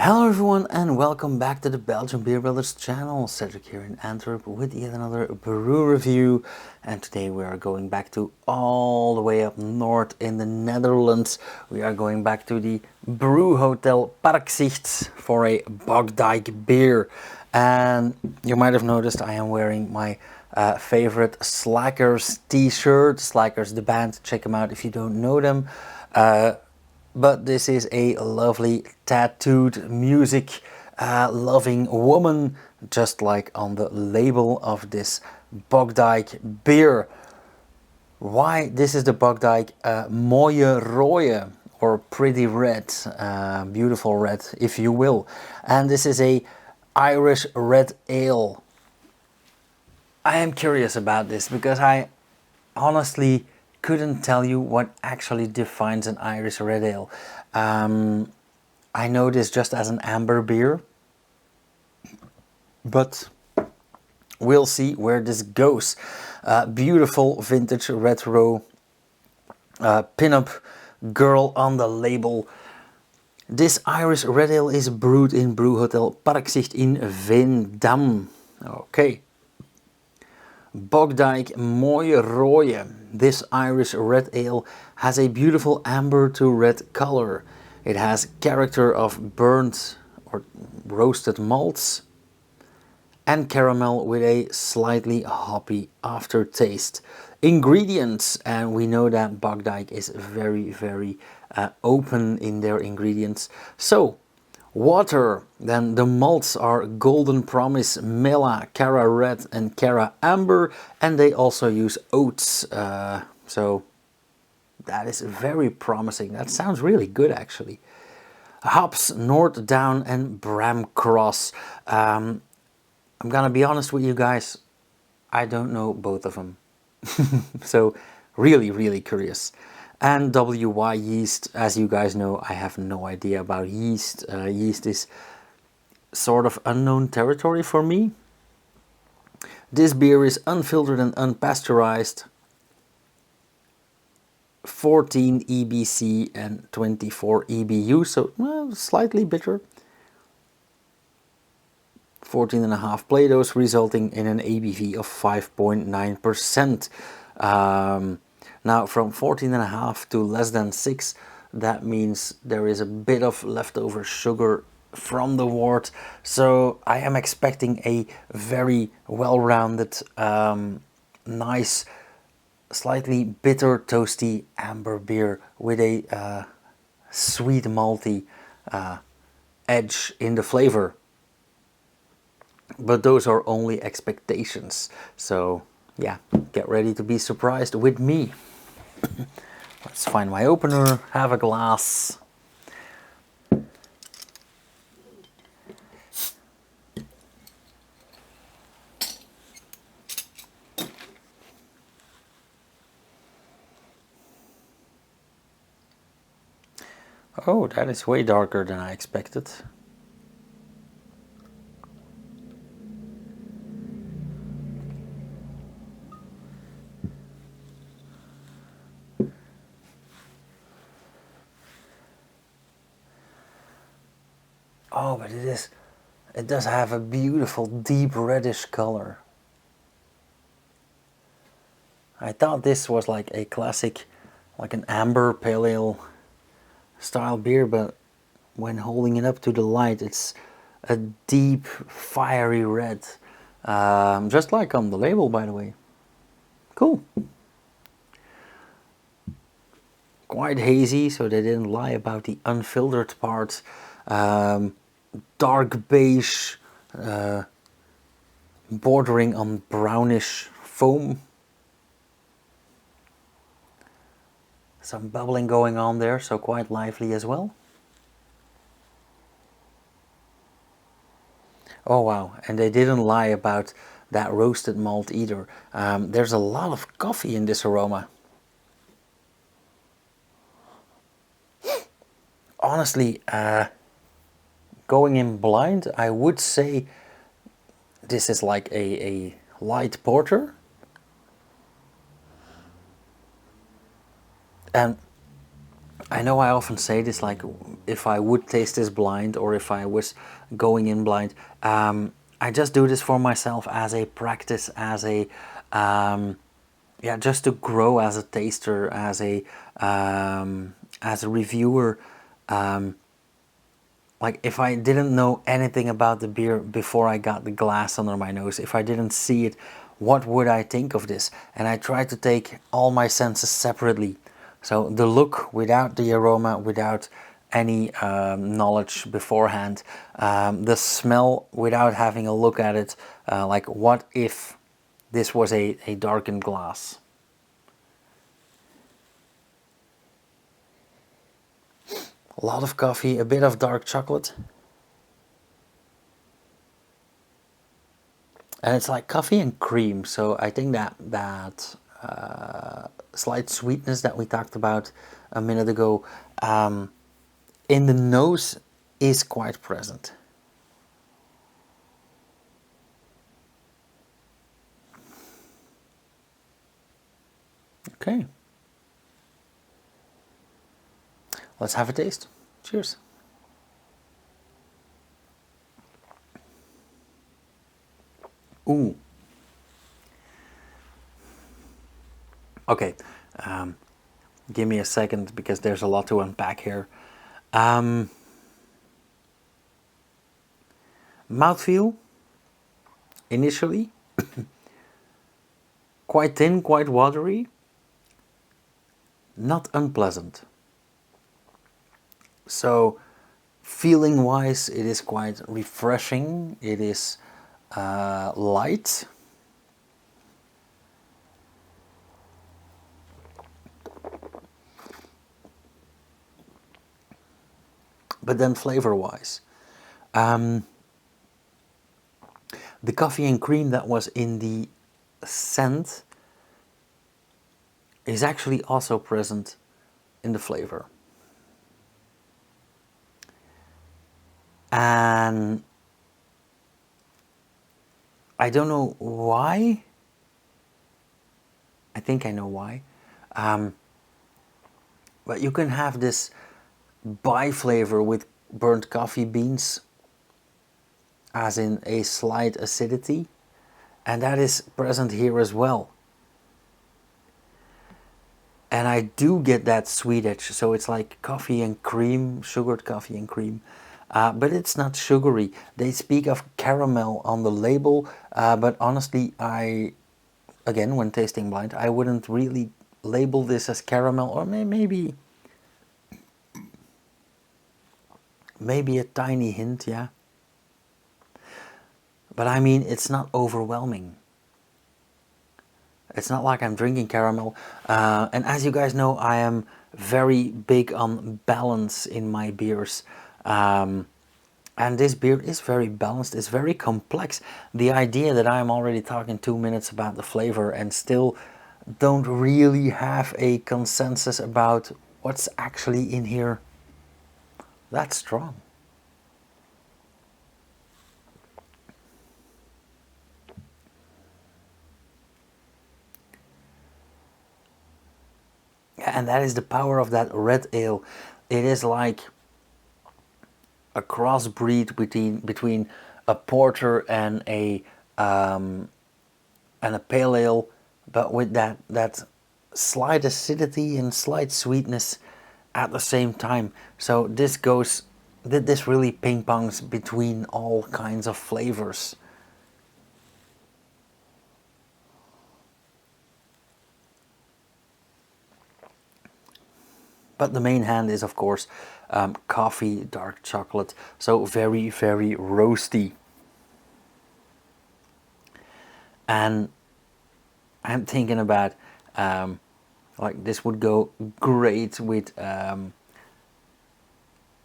Hello everyone and welcome back to the Belgian Beer Brothers channel. Cedric here in Antwerp with yet another brew review, and today we are going back to all the way up north in the Netherlands. We are going back to the Brew Hotel Parkzicht for a Bogdike beer, and you might have noticed I am wearing my favorite Slackers t-shirt. Slackers the band, check them out if you don't know them. But this is a lovely tattooed music loving woman, just like on the label of this Bogdike beer. Why this is the Bogdike Mooie Rooie, or pretty red, beautiful red if you will. And this is a Irish red ale. I am curious about this because I honestly couldn't tell you what actually defines an Irish red ale. I know this just as an amber beer, but we'll see where this goes. Beautiful vintage retro pin-up girl on the label. This Irish red ale is brewed in Brew Hotel Parkzicht in Veendam. Okay. Bogdike Mooie Rooie. This Irish red ale has a beautiful amber to red color. It has character of burnt or roasted malts and caramel with a slightly hoppy aftertaste. Ingredients, and we know that Bogdike is very open in their ingredients. So water, then the malts are Golden Promise, Mela, Cara Red and Cara Amber, and they also use oats, so that is very promising. That sounds really good actually. Hops, North Down and Bram Cross. I'm gonna be honest with you guys, I don't know both of them. So really curious. And WY yeast, as you guys know, I have no idea about yeast. Yeast is sort of unknown territory for me. This beer is unfiltered and unpasteurized, 14 EBC and 24 EBU, so well, slightly bitter. 14.5 Play-Dohs, resulting in an ABV of 5.9%. Now from 14.5 to less than 6, that means there is a bit of leftover sugar from the wort, so I am expecting a very well-rounded, nice, slightly bitter, toasty amber beer with a sweet malty edge in the flavor. But those are only expectations, so yeah, get ready to be surprised with me. Let's find my opener, have a glass. Oh, that is way darker than I expected. Oh, but it does have a beautiful deep reddish color. I thought this was like a classic, like an amber pale ale style beer, but when holding it up to the light, it's a deep fiery red, just like on the label, by the way. Cool. Quite hazy, so they didn't lie about the unfiltered part. Dark beige, bordering on brownish foam. Some bubbling going on there, so quite lively as well. Oh wow, and they didn't lie about that roasted malt either. There's a lot of coffee in this aroma. Honestly, going in blind, I would say this is like a light porter. And I know I often say this, like if I would taste this blind or if I was going in blind, I just do this for myself as a practice, as a yeah, just to grow as a taster, as a reviewer. Like if I didn't know anything about the beer before I got the glass under my nose, if I didn't see it, what would I think of this? And I try to take all my senses separately. So the look without the aroma, without any knowledge beforehand, the smell without having a look at it, like what if this was a darkened glass? A lot of coffee, a bit of dark chocolate. And it's like coffee and cream, so I think that slight sweetness that we talked about a minute ago in the nose is quite present. Okay, let's have a taste. Cheers. Ooh. Okay, give me a second because there's a lot to unpack here. Mouthfeel, initially, quite thin, quite watery, not unpleasant. So, feeling wise, it is quite refreshing, it is light. But then flavor wise, the coffee and cream that was in the scent is actually also present in the flavor. And I don't know why. I think I know why. But you can have this bi flavor with burnt coffee beans, as in a slight acidity, and that is present here as well. And I do get that sweet edge, so it's like coffee and cream, sugared coffee and cream. But it's not sugary. They speak of caramel on the label, but honestly, again, when tasting blind, I wouldn't really label this as caramel, or maybe a tiny hint, yeah. But I mean, it's not overwhelming. It's not like I'm drinking caramel. And as you guys know, I am very big on balance in my beers. And this beer is very balanced, it's very complex. The idea that I'm already talking 2 minutes about the flavor and still don't really have a consensus about what's actually in here, that's strong. And that is the power of that red ale. It is like a crossbreed between a porter and a pale ale, but with that slight acidity and slight sweetness at the same time. So this really ping pongs between all kinds of flavors. But the main hand is, of course, coffee, dark chocolate, so very, very roasty. And I'm thinking about, like this would go great with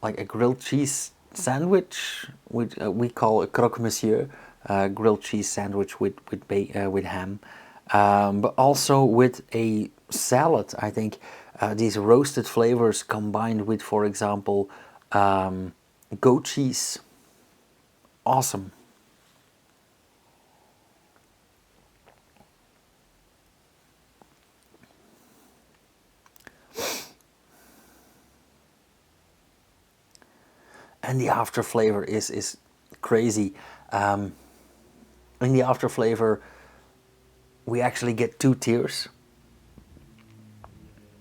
like a grilled cheese sandwich, which we call a croque monsieur, grilled cheese sandwich with ham, but also with a salad. I think these roasted flavors combined with, for example, goat cheese, awesome. and the after flavor is crazy. In the after flavor, we actually get 2 tiers.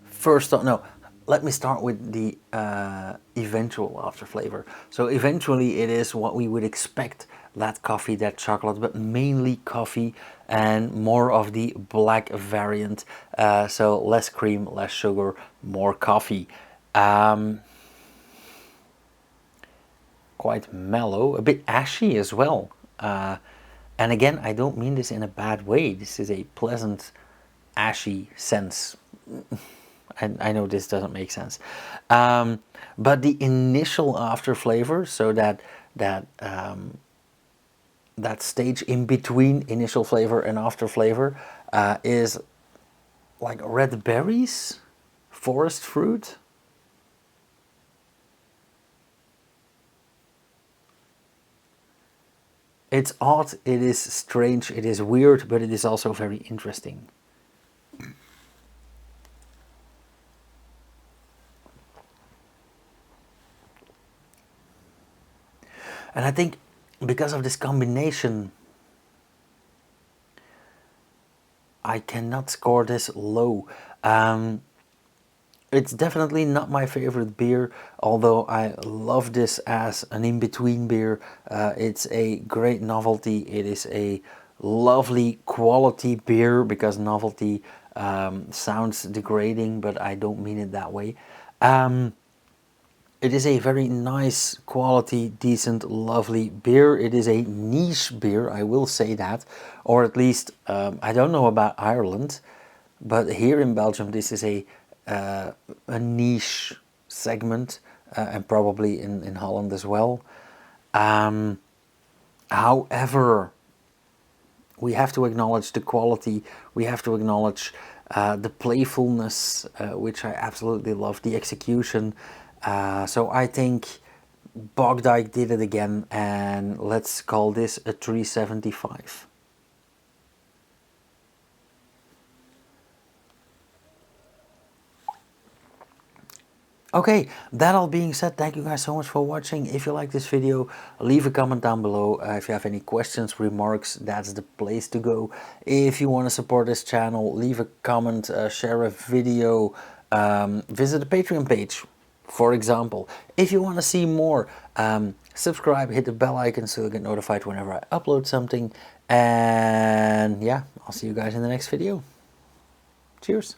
First, no, let me start with the eventual after flavor. So eventually it is what we would expect, that coffee, that chocolate, but mainly coffee and more of the black variant. So less cream, less sugar, more coffee. Quite mellow, a bit ashy as well. And again, I don't mean this in a bad way. This is a pleasant, ashy sense. I know this doesn't make sense, but the initial after flavor, so that stage in between initial flavor and after flavor, is like red berries, forest fruit. It's odd, it is strange, it is weird, but it is also very interesting. And I think because of this combination, I cannot score this low. It's definitely not my favorite beer, although I love this as an in-between beer. It's a great novelty. It is a lovely quality beer, because novelty sounds degrading, but I don't mean it that way. It is a very nice, quality, decent, lovely beer. It is a niche beer, I will say that. Or at least, I don't know about Ireland, but here in Belgium this is a niche segment, and probably in Holland as well. However, we have to acknowledge the quality, we have to acknowledge the playfulness, which I absolutely love, the execution. So I think Bogdike did it again, and let's call this a 375. Okay, that all being said, thank you guys so much for watching. If you like this video, leave a comment down below. If you have any questions, remarks, that's the place to go. If you want to support this channel, leave a comment, share a video, visit the Patreon page, for example. If you want to see more, subscribe, hit the bell icon so you'll get notified whenever I upload something. And yeah, I'll see you guys in the next video. Cheers.